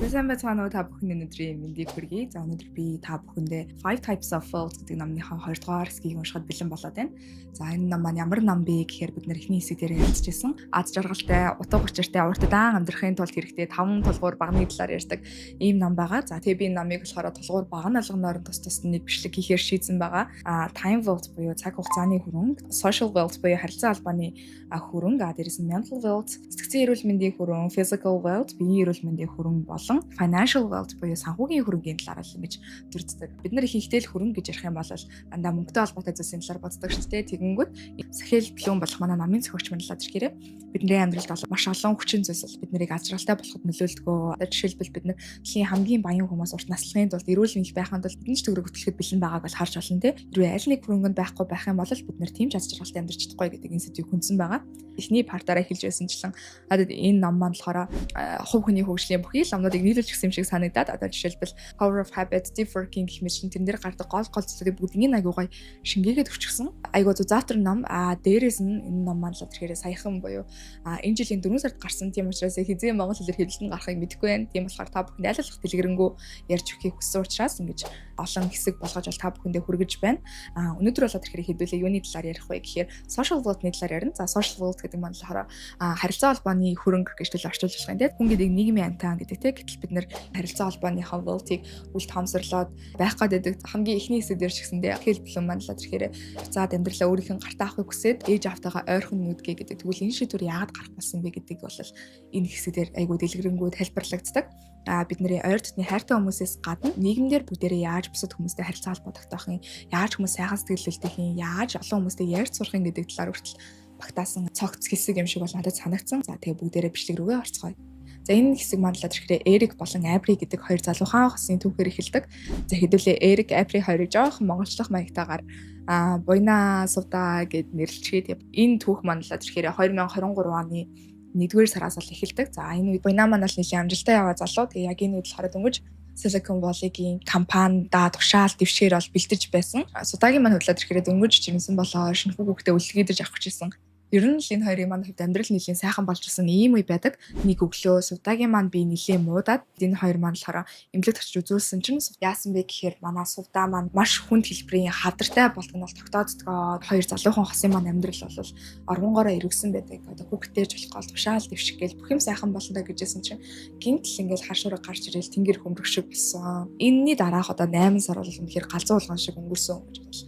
Сайн байцгаана уу та бүхэн өнөөдрийн мэндийг хүргэе. За өнөөдөр би та бүхэндээ Five Types of Wealth гэдэг номынхаа 2 дугаар хэсгийг уншихад бэлэн болоод байна. За энэ ном маань ямар ном бэ гэхээр бид нэр эхний хэсэг дээр ярилцчихсан. Аз жаргалтай, утга учиртай, урт удаан амьдрахын тулд хэрэгтэй 5 тулгуур багны талаар ярьдаг ийм ном байгаа. За тэгээ би энэ номыг болохоор тулгуур баг нь алганаар тус тусд нэг бичлэг хийхээр шийдсэн байгаа. Time wealth буюу цаг хугацааны хөрөнгө, social wealth буюу харилцаа холбооны хөрөнгө, дээрээс нь mental wealth, сэтгцэн эрүүл мэндийн хөрөнгө, physical wealth, биеийн эрүүл мэндийн хөрөнгө болон financial wealth буюу санхүүгийн хөрөнгийн талаар л ингэж төрддөг. Бид нар ихэнхдээ л хөрөнгө гэж ярих юм бол дандаа мөнгөтэй холбоотой зүйлсийн талаар боддог шүү дээ. Тэгэнгүүт Сахил Блум болох манай намын зохиогч манлаад ирэхээр бидний амьдралд маш олон хүчин зүйлс бид нарыг аз жаргалтай болоход нөлөөлдөг. Жишээлбэл бид нар дэлхийн хамгийн баян хүмүүс урт наслахын тулд эрүүл мэндийн байхын тулд бидний төгрөг хөтлөхөд бэлэн байгааг бол харж болно те. Хэрвээ аль нэг хөрөнгөнд байхгүй байх юм бол бид нар тийм ч аз жаргалтай амьдарч чадахгүй гэдэг энэ сэдвийг хүндсэн байгаа. Эхний партаараа хэлж байсанчлан энэ ном маань болохоор хувь хүний хөгжлийн бүхий л номнуудыг нийлүүлж өгсөн юм шиг санагдаад жишээлбэл Power of Habit, Deep Working гэх мэт тэн дээр гардаг гол зүйлсүүдийг бүгднийг аягүй гоё шингээгээд өчгсөн. Аягүй зузаатар ном. Дээрээс нь энэ ном маань л тэгэхээр саяхан буюу энэ жилийн 4 сард гарсан тийм учраас хизээ монгол хэлээр хэвлэлд гарахыг мэдэхгүй байна. Тийм болохоор та бүхэнд аль болох дэлгэрэнгүй ярьж өгөхийг хүссэн учраас ингэж олон хэсэг болгож бол та бүхэндээ хүргэж байна. Өнөөдөр болоод тэгэхээр хэдүүлээ юуны талаар ярих вэ гэхээр social wealth-ны талаар ярина. За social wealth гэдэг маань болохоор харилцаа холбооны хөрөнгө гэж төлөв орчуулж байгаа юм тийм. Хүн гэдэг нийгмийн амтан гэдэг тийм. Гэтэл бид нэр харилцаа холбооныхоо wealth-ийг үл тоомсорлоод байх гэдэг хамгийн эхний хэсэг дээр ч гэсэндээ Сахил Блум маань л тэгэхээр заад амьдралаа өөрийнх нь гартаа авахыг хүсээд ээж автайгаа ойрхон нүдгээ гэдэг. Тэгвэл энэ шийдвэр яагаад гарах болсон бэ гэдэг бол энэ хэсгээр айгүй дэлгэрэнгүй тайлбарлагддаг. Бидний ойр дотны хайртай хүмүүсээс гадна нийгэмдэр бүгдээрээ яаж бусад хүмүүстэй харилцаа холбоотойх юм, яаж хүмүүс сайхан сэтгэлдэлтэй юм, яаж олон хүмүүстэй ярьж сурах юм гэдэг талаар хүртэл багтаасан цогц хэсэг юм шиг бол надад санагдсан. За тэгээ бүгдээрээ бичлэг рүүгээ орцгоё. За энэ хэсэг манлаад ирэхээр Эрик болон Апри гэдэг хоёр залуухан хосын түүхээр эхэлдэг. За хэдүүлээ Эрик, Апри хоёрыг жоох монголчлох маягтайгаар буйна сувда гэд нэрлэлчгээд энэ түүх манлаад ирэхээр 2023 оны 1-р сараас л эхэлдэг. За энэ үед буйна маань л нэлийн амжилттай яваа залуу. Тэгээ яг энэ үед болохоор дөнгөж Silicon Valley-гийн компанидаа тушаал дэвшгээр бол бэлдэж байсан. Судагийн маань хувьдлаад ирэхээр дөнгөж жимсэн болоо шинэхүү хүүхдээ үлдгэдэж авах гэсэн. Ер нь л энэ хоёрын маань хувьд амьдрал нэлийн сайхан болж ирсэн ийм үе байдаг. Нэг өглөө Сувдагийн маань би нэлээд муудаад энэ хоёр маань болохоор эмнэлэгт очиж үзүүлсэн чинь яасан бэ гэхээр манай Сувда маань маш хүнд хэлбэрийн хавдартай болгоно тогтооддгоо. Хоёр залуухан хосын маань амьдрал бол оргонгоороо эргэсэн байдаг. Одоо хүүхдтэйж болох тушаал дэвших гээл бүх юм сайхан болондоо гэжсэн чинь гинтл ингээл хар шуурга гарч ирэл тэнгэр хөмрөх шиг болсон. Энэний дараах одоо 8 сар бол үнэхээр галзуу болгон шиг өнгөрсөн гэж бол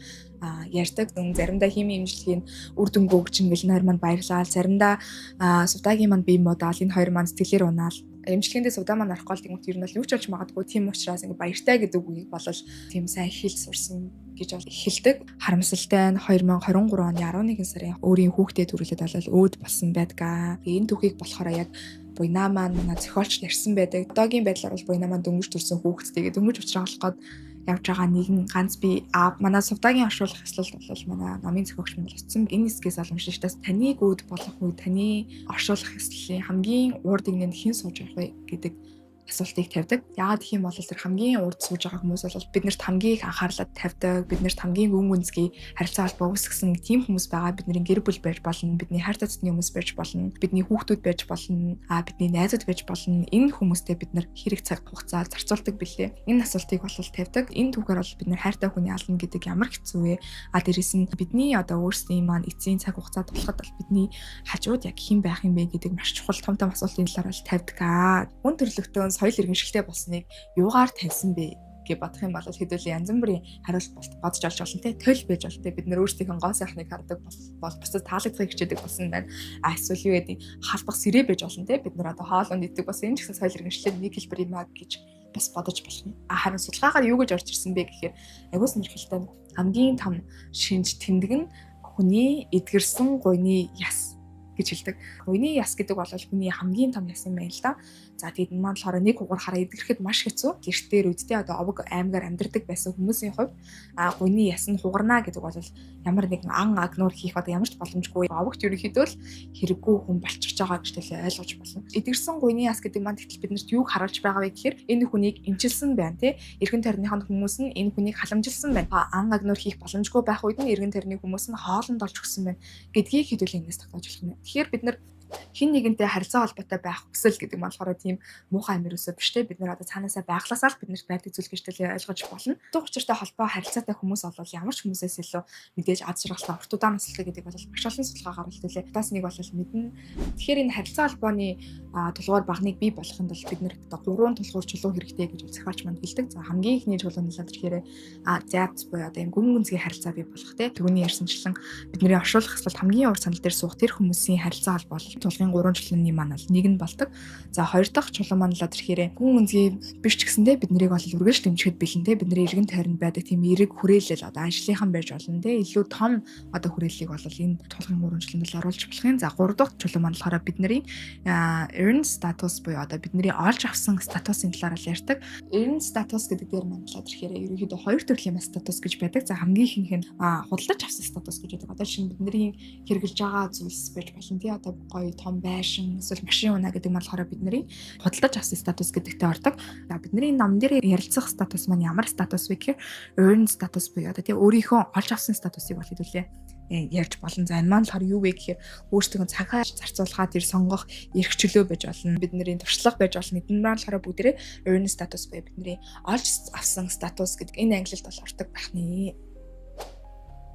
ярьдаг. Заримдаа химийн имжлэгийн үр дүнг өгч ингээл энэ хоёр маань баярлал. Заримдаа Сувдагийн маань бие модал энэ хоёр маань сэтгэлээр унаал. Имжлэгэндээ Сувда маань арахгүй л тэгмэт ер нь бол юу ч болж магадгүй тийм учраас ингээ баяртай гэдэг үгийг болол тийм сайн хэл сурсан гэж бол эхэлдэг. Харамсалтай нь 2023 оны 11 сарын өөрийн хүүхдэд төрүүлээд болол өөд болсон байдаг. Энэ түүхийг болохоор яг буйна маань зохиолч ярьсан байдаг. Одоогийн байдлаар бол буйна маань дөнгөж төрсэн хүүхэдтэйгээ дөнгөж уулзрах гээд явж байгаа нэгэн ганц би манай Сувдагийн оршуулах ёслолд бол манай намын зохиогч мань болсон. Энэ хэсгээс оломжтой шүү дээ. Таныг өөд болох үед таны оршуулах ёслолын хамгийн урд игнэнд хэн сууж явах вэ гэдэг асуултыг тавьдаг. Яагаад гэх юм бол тэр хамгийн урд сууж байгаа хүмүүс бол биднэрт хамгийн их анхаарлаа тавьдаг, биднэрт хамгийн гүн гүнзгий харилцаа холбоо үүсгэсэн тийм хүмүүс байгаа. Бидний гэр бүл байж болно, бидний хайр татсны хүмүүс байж болно, бидний хүүхдүүд байж болно, бидний найзууд байж болно. Энэ хүмүүстэй бид нар хэрэг цаг хугацаа зарцуулдаг билээ. Энэ асуултыг бол тавьдаг. Энэ түүхээр бол бид нар хайртай хүний ална гэдэг ямар хэцүү вэ? Дээрээс нь бидний одоо өөрсдийн маань эцсийн цаг хугацаад болоход бол бидний хажууд яг хэн байх юм бэ гэдэг маш чухал том асуултын талаар бол тавьдаг. Хүн төрлөختөө соёл иргэншилтэй болсныг юугаар тавьсан бэ гэж бодох юм бол хэдүүлээ янз бүрийн хариулт бодож олж болно те. Төл байж болно те. Бид нэр өөрсдийнхөө гоо сайхныг хардаг бол бусдад таалагдахыг хичээдэг болсон байна. Эсвэл юу гэдэг халбах сэрээ байж болно те. Бид нар одоо хоолунд иддэг бас энэ ч гэсэн соёл иргэншилтэй нэг хэлбэр юм аа гэж бас бодож болох юм. Харин судалгаагаар юу гэж орж ирсэн бэ гэхээр агуу сонирхолтой хамгийн том шинж тэмдэг нь хүний эдгэрсэн гуйны яс гэж хэлдэг. Гуйны яс гэдэг бол хүний хамгийн том яс юм байна л да. За тэгээд энэ маань болохоор нэг хугаар хараа эдгэрэхэд маш хэцүү. Гэртээр үдтэй одоо овог аймгаар амьдардаг байсан хүмүүсийн хувьд гуйны яс нь хугарна гэдэг бол ямар нэгэн ан агнуур хийх одоо ямар ч боломжгүй. Овогт ерөнхийдөө л хэрэггүй хүн болчихж байгаа гэж төлөө ойлгож болно. Эдгэрсэн гуйны яс гэдэг маань тэгтэл биднэрт юуг харуулж байгаа вэ гэхээр энэ хүнийг эмчилсэн байна тий. Эргэн тойрныханд хүмүүс нь энэ хүнийг халамжилсан байна. Ан агнуур хийх боломжгүй байх үед нь эргэн тойрны хүмүүс нь хоолнд олж өгсөн байна гэдгийг хэдүүлээ энэс тогтоож болох юм. Тэгэхээр бид нар Хин нэгэнтэй харилцаа холбоотой байх хүсэл гэдэг нь болохоор тийм муухай амир өсөө биш те бид нар одоо цаанаасаа байгласаа л биднэрт байдаг зүйл гэж тэл ойлгож болно. Дуу учиртай холбоо харилцаатай хүмүүс бол ямар ч хүмүүсээс илүү мэдээж аз жаргалтай урт удаан наслтай гэдэг бол маш олон судалгаагаар илтүүлээ. Таас нэг бол мэднэ. Тэгэхээр энэ харилцаа холбооны тулгуур багныг бий болохын тулд бид нэр одоо 3 тулгуур чулуу хэрэгтэй гэж зохиолч манд хэлдэг. За хамгийн ихний чулуу нь л тэгэхээр зяц буюу одоо юм гүн гүнзгий харилцаа бий болох те. Түүний ярьсанчлан бидний оршуулах хэсэлт хамгийн урт санал дээр суух тэр хүмүүсийн харилцаа холбоо тулгын 3 чулууны маань бол нэг нь болдог. За хоёр дахь чулуу маань л тэрхээр гүн гүнзгий биш ч гэсэндээ бид нарыг бол үргэлж дэмжихэд бэлэн те. Бидний эргэн тойронд байдаг тийм эерэг хүрээлэл одоо ажлынхан байж болно те. Илүү том одоо хүрээллийг бол энэ тулгын 3 чулуунд л оруулж болох юм. За 3 дахь чулуу маань болохоор бидний earned status буюу одоо бидний олж авсан статусын талаар л ярьдаг. Earned status гэдэг дээр маань л тэрхээр ерөнхийдөө хоёр төрлийн статус гэж байдаг. За хамгийн ихэнх нь худалдаж авсан статус гэж байдаг. Одоо чинь бидний хэрэгжилж байгаа зүйлс байж болно тий. Одоо гоё том байшин эсвэл машин унаа гэдэг маань болохоор бидний худалдаж авсан статус гэдэгтэй ордог. За бидний нам дээр ярилцах статус маань ямар статус вэ гэхээр earned status буюу одоо тий өөрийнхөө олж авсан статусыг бол хэдүүлээ ярьж болон за энэ маань болохоор юу вэ гэхээр өөрсдөө цагаа зарцуулахад тэр сонгох эрх чөлөө байж болно. Бидний туршлага байж болно. Эдгээр маань болохоор бүгдээрээ earned status буюу бидний олж авсан статус гэдэг энэ ангилалд бол ордог байх нэ.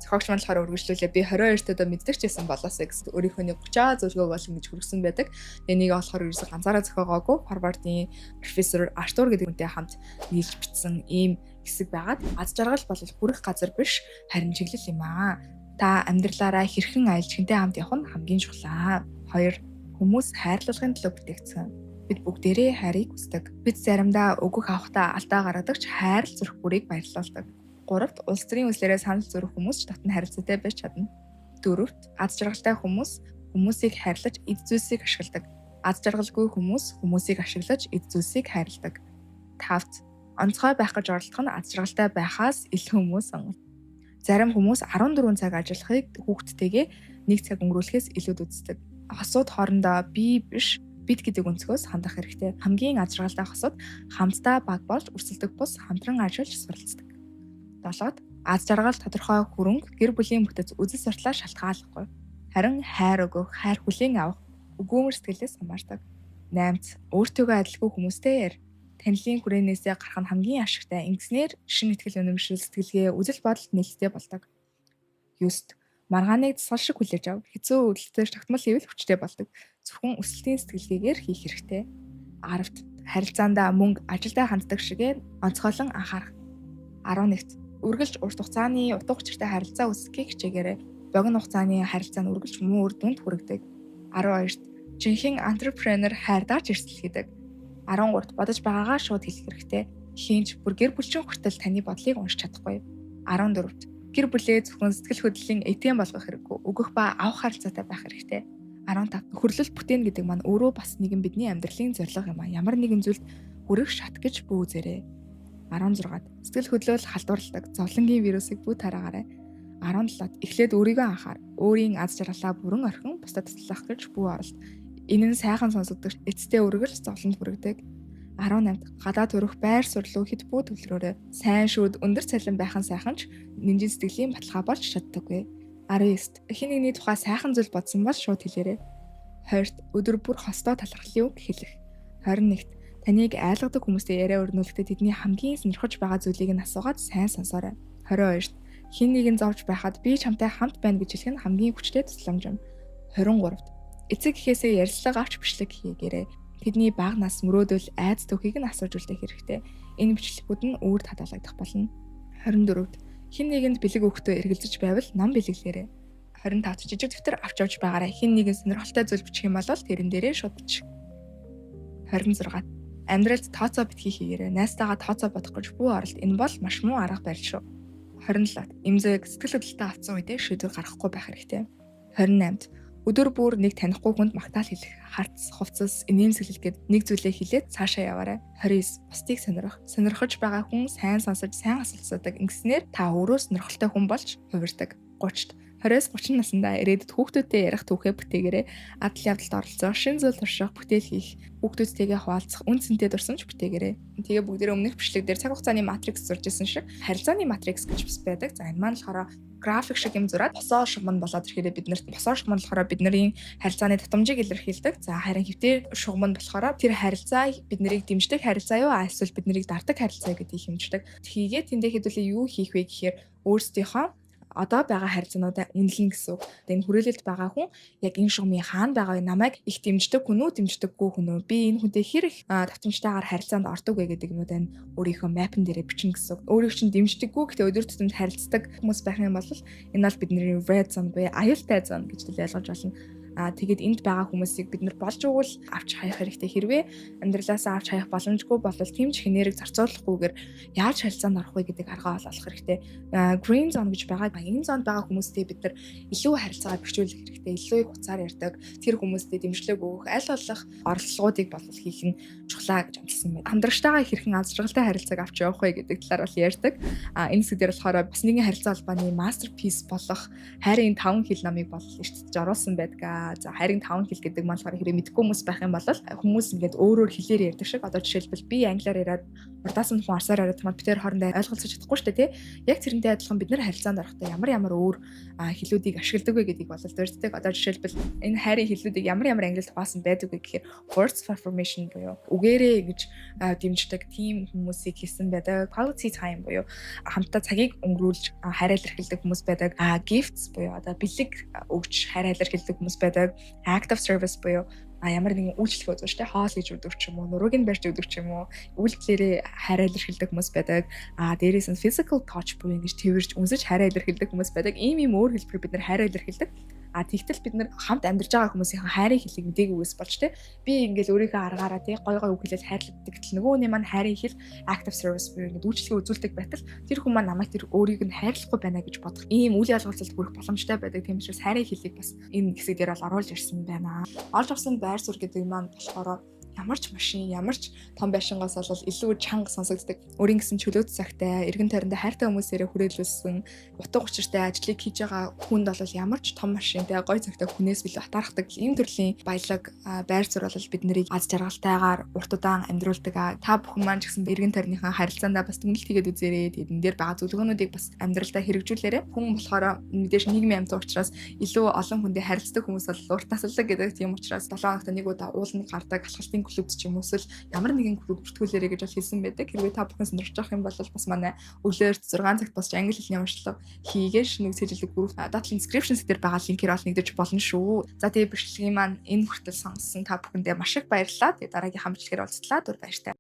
Зохиогч маань болохоор үргэлжлүүлээ. Би 22-т одоо мэддэг ч байсан болоосаа гэсэн өөрийнхөө 30 зөвлөгөө болно гэж хүргэсэн байдаг. Энийг болохоор ерөөсө ганцаараа зохиогоогүй Harvard-ийн профессор Артур гэдэг хүнтэй хамт нийлж бичсэн ийм хэсэг байгаад аз жаргал бол хүрэх газар биш харин чиглэл юм аа. Та амьдралаараа хэрхэн аялж хинтэй хамт явах нь хамгийн чухал. 2. Хүмүүс хайрлуулахын төлөө бүтээгдсэн. Бид бүгдээрээ хайрыг хүсдэг. Бид заримдаа өгөх авахтаа алдаа гаргадаг ч хайрл зүрх бүрийг баярлуулдаг. 3. Улс төрийн үзлээрээ санал зүрх хүмүүс ч татан харилцаатай байж чадна. 4. Аз жаргалтай хүмүүс хүмүүсийг хайрлаж эд зүйлсийг ашигладаг. Аз жаргалгүй хүмүүс хүмүүсийг ашиглаж эд зүйлсийг хайрладаг. 5. Онцгой байх гэж оролдох нь аз жаргалтай байхаас илүү хүмүүс сонголт. Зарим хүмүүс 14 цаг ажиллахыг хүүхдтэйгээ 1 цаг өнгөрүүлэхээс илүүд үздэг. Хосууд хоорондоо бие биш бид гэдэг өнцгөөс хандах хэрэгтэй. Хамгийн аз жаргалтай хосууд хамтдаа баг болж өрсөлдөх бус хамтран ажиллаж суралцдаг. 7. Аз жаргал тодорхой хөрөнгө гэр бүлийн бүтэц үзэл суртлаа шалтгааллахгүй. Харин хайр өгөх, хайр хүлээн авах өгөөмөр сэтгэлээс хамаардаг. 8. Өөртөөгөө адилгүй хүмүүстэй яар. Танилын хүрээнээсээ гарах нь хамгийн ашигтай. Ингэснээр шин итгэл үнэмшил сэтгэлгээ үзэл бодолд нээлттэй болдог. 9. Маргааныг засал шиг хүлээж ав. Хэцүү үйлдэлээр тогтмол хийвэл хүчтэй болдог. Зөвхөн өсөлтийн сэтгэлгээгээр хийх хэрэгтэй. 10. Харилцаандаа мөнгө ажилдаа ханддаг шигээ онцгойлон анхаарах. 11. Үргэлж урт хугацааны утга учиртай харилцаа үүсгэхийг хичээгээрэй. Богино хугацааны харилцаа нь үргэлж муу үр дүнд хүргэдэг. 12. Жинхэнэ entrepreneur хайрдаарч эрсдэл хийдэг. 13. Бодож байгаагаа шууд хэлэх хэрэгтэй. Хинч бүр гэр бүлчин хүртэл таны бодлыг уншиж чадахгүй. 14. Гэр бүлээ зөвхөн сэтгэл хөдлөлийн ATM болгох хэрэггүй. Өгөх ба авах харилцаатай байх хэрэгтэй. 15. Нөхөрлөл бүтээн гэдэг маань өөрөө бас нэгэн бидний амьдралын зорилго юм а. Ямар нэгэн зүйлд хүрэх шат гэж бүү үзээрэй. 16. Сэтгэл хөдлөл халдварладаг зовлонгийн вирусыг бүү тараагаарай. 17. Эхлээд өөрийгөө анхаар. Өөрийн аз жаргалаа бүрэн орхин бусдад туслах гэж бүү оролт. Энэ нь сайхан сонсогдож эцтэй үргэлж зовлонд хүргэдэг. 18. Гадаа төрөх байр суурь хэд бүү төвлөрөөрэй. Сайн шүүд өндөр цалин байх нь сайхан ч нинжин сэтгэлийн баталгаа болж чаддаггүй. 19. Хин нэгний тухай сайхан зүйл бодсон бол шууд хэлээрэй. 20. Өдөр бүр хостоо талархлын үг хэлэх. 21. Таныг айлгадаг хүмүүстэй яриа өрнүүлэхдээ тэдний хамгийн сонирхож байгаа зүйлийг нь асуугаад сайн сонсоорой. 22. Хин нэгэн зовж байхад би чамтай хамт байна гэж хэлэх нь хамгийн хүчтэй тусламж юм. 23. Эцэг эхээсээ ярилцлага авч бичлэг хийгээрэй. Тэдний бага нас мөрөөдөл айц төхийг нь асууж үлдэх хэрэгтэй. Энэ бичлэгүүд нь үүрд хадгалагдах болно. 24. Хин нэгэнд бэлэг өгөхдөө эргэлзэж байвал ном бэлэглээрэй. 25. Жижиг дэвтэр авч явж байгаарай. Хин нэгэн сонирхолтой зүйл бичих юм бол тэрэн дээрээ шууд бичих. 26. Амьдралд тооцоо битгий хийгээрэй. Найстайгаа тооцоо бодох гэж бүү оролт. Энэ бол маш муу арга барил шүү. 27. Имзэг сэтгэл хөдлөлтөд авсан үедээ шийдвэр гаргахгүй байх хэрэгтэй. 28. Өдөр бүр нэг танихгүй хүнд магтаал хэлэх, харц, хувцас, инээмсэглэл гээд нэг зүйлээ хэлээд цаашаа яваарай. 29. Бусдыг сонирхох. Сонирхож байгаа хүн сайн сонсож, сайн асуулт асуудаг. Ингэснээр та өөрөө сонирхолтой хүн болж хувирдаг. 30. 20-30 наснда ирээдүйд хүүхдүүдтэй ярих түүхээ бүтээгээрэй. Адал явдалд оролцох, шин зүйл турших, бүтээл хийх, хүүхдүүдтэйгээ хуваалцах, үн цэнтэй дурсамж бүтээгээрэй. Тэгээ бүгдээрээ өмнөх бичлэг дээр цаг хугацааны матрикс зуржсэн шиг харилцааны матрикс гэж бас байдаг. За энэ маань болохоор график шиг юм зураад босоо шугам болоод ирэхээр биднэрт босоо шугам болохоор бидний харилцааны тутамжийг илэрхийлдэг. За харин хэвтээ шугам болохоор тэр харилцаа биднийг дэмждэг харилцаа юу эсвэл биднийг дардаг харилцаа гэдгийг хэмждэг. Тхийгээ тэндээ хэдүүлээ юу хийх вэ гэхээр өөрсдийнхөө одоо байгаа харилцаануудаа үнэлнэ гэсэн үг. Тэгээ энэ хүрээлэлд байгаа хүн яг энэ шугамын хаана байгаа вэ? Намайг их дэмждэг хүн үү, дэмждэггүй хүн үү? Би энэ хүнтэй хэр их давтамжтайгаар харилцаанд ордог вэ гэдэг юмудаа өөрийнхөө мапн дээрээ бичнэ гэсэн үг. Өөрийг чинь дэмждэггүй гэхдээ өдөр тутамд харилцдаг хүмүүс байх юм бол энэ бол бидний red zone буюу аюултай зон гэж ойлгож болно. Тэгээд энд байгаа хүмүүсийг бид нар болж өгвөл авч хаях хэрэгтэй. Хэрвээ амьдралаасаа авч хаях боломжгүй бол тийм ч хинээрийг зарцуулахгүйгээр яаж харилцаанд орох вэ гэдэг аргаа олох хэрэгтэй. Green zone гэж байгаа. Энэ зонд байгаа хүмүүстэй бид нар илүү харилцаагаа бэхжүүлэх хэрэгтэй. Илүү их хуцаар ярьдаг. Тэр хүмүүстэй дэмжлэг өгөх, аль болох оролдлогоодыг болов хийх нь чухлаа гэж онцлсан байна. Хамдрагчтайгаа хэрхэн аз жаргалтай харилцааг авч явах вэ гэдэг талаар бол ярьдаг. Энэ хэсгээр болохоор бас нэгэн харилцаа холбооны masterpiece болох хайрын 5 хил намыг бол эртж оруулсан байдаг. За хайрын 5 хил гэдэг маань болохоор хэрэг мэдгүй хүмүүс байх юм бол хүмүүс ингээд өөрөөр хэлээр ярьдаг шиг. Одоо жишээлбэл би англиар яриад урдаас нь хүн арсаар яриад хамт битээр хоорондоо ойлголцож чадахгүй шүү дээ, тий. Яг тэрнтэй адилхан бид нар харилцаанд орохдоо ямар өөр хэлүүдийг ашигладаг вэ гэдгийг бол дурддаг. Одоо жишээлбэл энэ хайрын хэлүүдийг ямар ангилалд хуваасан байдаг вэ гэхээр words of affirmation буюу үгээрээ гэж дэмждэг тийм хүмүүсийг хийсэн байдаг. Quality time буюу хамтдаа цагийг өнгөрүүлж хайраа илэрхийлдэг хүмүүс байдаг. Gifts буюу одоо бэлэг өгч хайраа илэрхийлдэг хүмүүс байдаг. Act of service буюу ямар нэгэн үйлчлэг үзэж штэ хоол гэж өгдөг ч юм уу, нурууг нь барьж өгдөг ч юм уу, үйлдэлээрээ хайраа илэрхийлдэг хүмүүс байдаг. Дээрээс нь physical touch буюу ингэж тэрвэрж үнсэж хайраа илэрхийлдэг хүмүүс байдаг. Ийм өөр хэлбэр бид нар хайраа илэрхийлдэг. Тэгтэл бид нар хамт амьдарч байгаа хүмүүсийн хайрын хэлийг мдэггүйс болж тэ би ингээл өөрийнхөө аргаараа тий гой үг хэлэл хайрлагддаг гэтэл нөгөөний маань хайрын хэл active service буюу ингээд үйлчлэгээ үзүүлдэг байтал тэр хүн маань намайг тэр өөрийг нь хайрлахгүй байна гэж бодох ийм үйл ялгалцалд хүрэх боломжтой байдаг. Тийм учраас хайрын хэлийг бас энэ хэсэг дээр бол оруулж ирсэн байна. Олж авсан байр суурь гэдэг маань болохоор ямар ч машин, ямар ч том байшингаас бол илүү чанга сонсогддог. Өөрийн гэсэн чөлөөт цагтай, эргэн тойрондоо хайртай хүмүүсээрээ хүрээлүүлсэн, утга учиртай ажлыг хийж байгаа хүнд бол ямар ч том машинтай, гой цагтай хүнээс билүү атаархдаг ийм төрлийн баялаг байр суурь бол бид нарыг аз жаргалтайгаар урт удаан амьдруулдаг. Та бүхэн маань ч гэсэн эргэн тойрныхаа харилцаандаа бас түнэлт хийгээд үзээрэй. Эдэн дээр байгаа зөвлөгөөнүүдийг бас амьдралдаа хэрэгжүүлээрэй. Хүн болохоор мэдээж нийгмийн амьтан учраас илүү олон хүндээ харилцдаг хүмүүс бол уртасалдаг гэдэг тийм учраас 7 хоногт нэг удаа ууланд гардаг алхалтын клубд ч юм уу эсвэл ямар нэгэн клуб бүртгүүлээрэй гэж бол хэлсэн байдаг. Хэрвээ та бүхэн сонирхож байгаа юм бол бас манай өглөөр 6 цагт бас англи хэлний уншлага хийгээд нэг цэжилэг групп датал description дээр байгаа линкээр бол нэгдэж болно шүү. За тэгээ бичлэгийн маань энэ хүртэл сонссон та бүхэндээ маш их баярлалаа. Тэгээ дараагийн хамтлагаар уулзлаа. Дур баяртай.